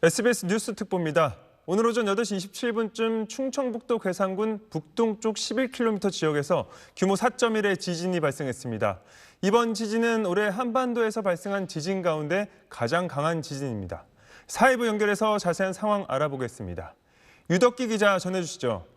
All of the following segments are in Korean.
SBS 뉴스 특보입니다. 오늘 오전 8시 27분쯤 충청북도 괴산군 북동쪽 11km 지역에서 규모 4.1의 지진이 발생했습니다. 이번 지진은 올해 한반도에서 발생한 지진 가운데 가장 강한 지진입니다. 사회부 연결해서 자세한 상황 알아보겠습니다. 유덕기 기자 전해주시죠.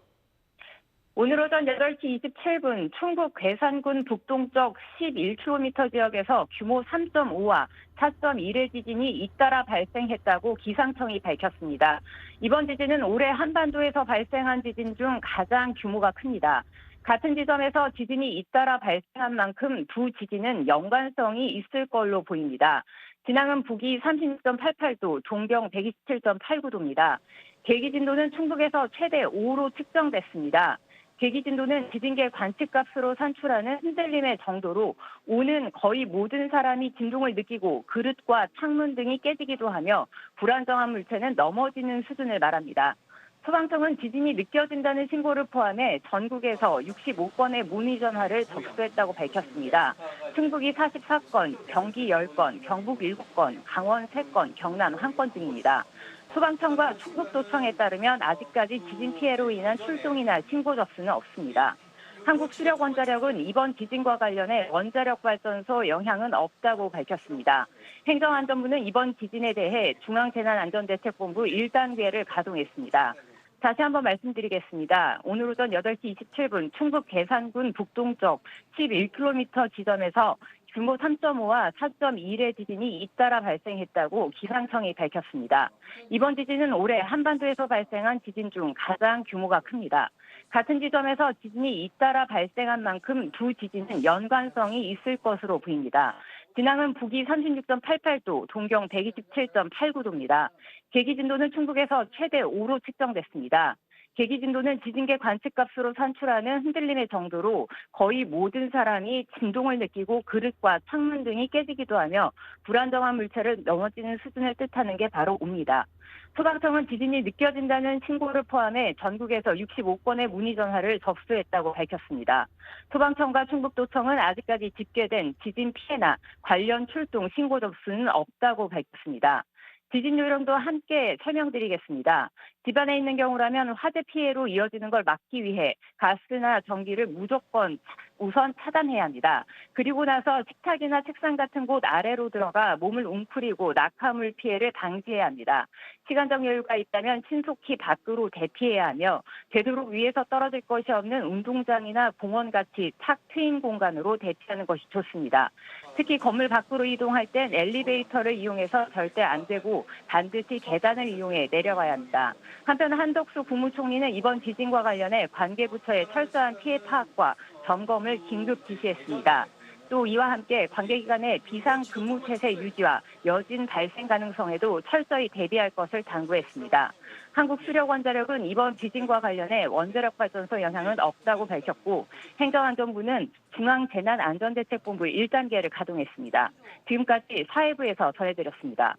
오늘 오전 8시 27분 충북 괴산군 북동쪽 11km 지역에서 규모 3.5와 4.1의 지진이 잇따라 발생했다고 기상청이 밝혔습니다. 이번 지진은 올해 한반도에서 발생한 지진 중 가장 규모가 큽니다. 같은 지점에서 지진이 잇따라 발생한 만큼 두 지진은 연관성이 있을 걸로 보입니다. 진앙은 북위 36.88도, 동경 127.89도입니다. 대기 진도는 충북에서 최대 5로 측정됐습니다. 대기 진도는 지진계 관측값으로 산출하는 흔들림의 정도로 5는 거의 모든 사람이 진동을 느끼고 그릇과 창문 등이 깨지기도 하며 불안정한 물체는 넘어지는 수준을 말합니다. 소방청은 지진이 느껴진다는 신고를 포함해 전국에서 65건의 문의 전화를 접수했다고 밝혔습니다. 충북이 44건, 경기 10건, 경북 7건, 강원 3건, 경남 1건 등입니다. 소방청과 충북도청에 따르면 아직까지 지진 피해로 인한 출동이나 신고 접수는 없습니다. 한국수력원자력은 이번 지진과 관련해 원자력 발전소 영향은 없다고 밝혔습니다. 행정안전부는 이번 지진에 대해 중앙재난안전대책본부 1단계를 가동했습니다. 다시 한번 말씀드리겠습니다. 오늘 오전 8시 27분 충북 괴산군 북동쪽 11km 지점에서 규모 3.5와 4.1의 지진이 잇따라 발생했다고 기상청이 밝혔습니다. 이번 지진은 올해 한반도에서 발생한 지진 중 가장 규모가 큽니다. 같은 지점에서 지진이 잇따라 발생한 만큼 두 지진은 연관성이 있을 것으로 보입니다. 진앙은 북위 36.88도, 동경 127.89도입니다. 대기 진도는 충북에서 최대 5로 측정됐습니다. 대기 진도는 지진계 관측값으로 산출하는 흔들림의 정도로 거의 모든 사람이 진동을 느끼고 그릇과 창문 등이 깨지기도 하며 불안정한 물체를 넘어지는 수준을 뜻하는 게 바로 5입니다. 소방청은 지진이 느껴진다는 신고를 포함해 전국에서 65건의 문의 전화를 접수했다고 밝혔습니다. 소방청과 충북도청은 아직까지 집계된 지진 피해나 관련 출동 신고 접수는 없다고 밝혔습니다. 지진 요령도 함께 설명드리겠습니다. 집안에 있는 경우라면 화재 피해로 이어지는 걸 막기 위해 가스나 전기를 무조건 우선 차단해야 합니다. 그리고 나서 식탁이나 책상 같은 곳 아래로 들어가 몸을 웅크리고 낙하물 피해를 방지해야 합니다. 시간적 여유가 있다면 신속히 밖으로 대피해야 하며 되도록 위에서 떨어질 것이 없는 운동장이나 공원같이 탁 트인 공간으로 대피하는 것이 좋습니다. 특히 건물 밖으로 이동할 땐 엘리베이터를 이용해서 절대 안 되고 반드시 계단을 이용해 내려가야 합니다. 한편 한덕수 국무총리는 이번 지진과 관련해 관계부처의 철저한 피해 파악과 점검을 긴급 지시했습니다. 또 이와 함께 관계기관의 비상근무태세 유지와 여진 발생 가능성에도 철저히 대비할 것을 당부했습니다. 한국수력원자력은 이번 지진과 관련해 원자력 발전소 영향은 없다고 밝혔고 행정안전부는 중앙재난안전대책본부 1단계를 가동했습니다. 지금까지 사회부에서 전해드렸습니다.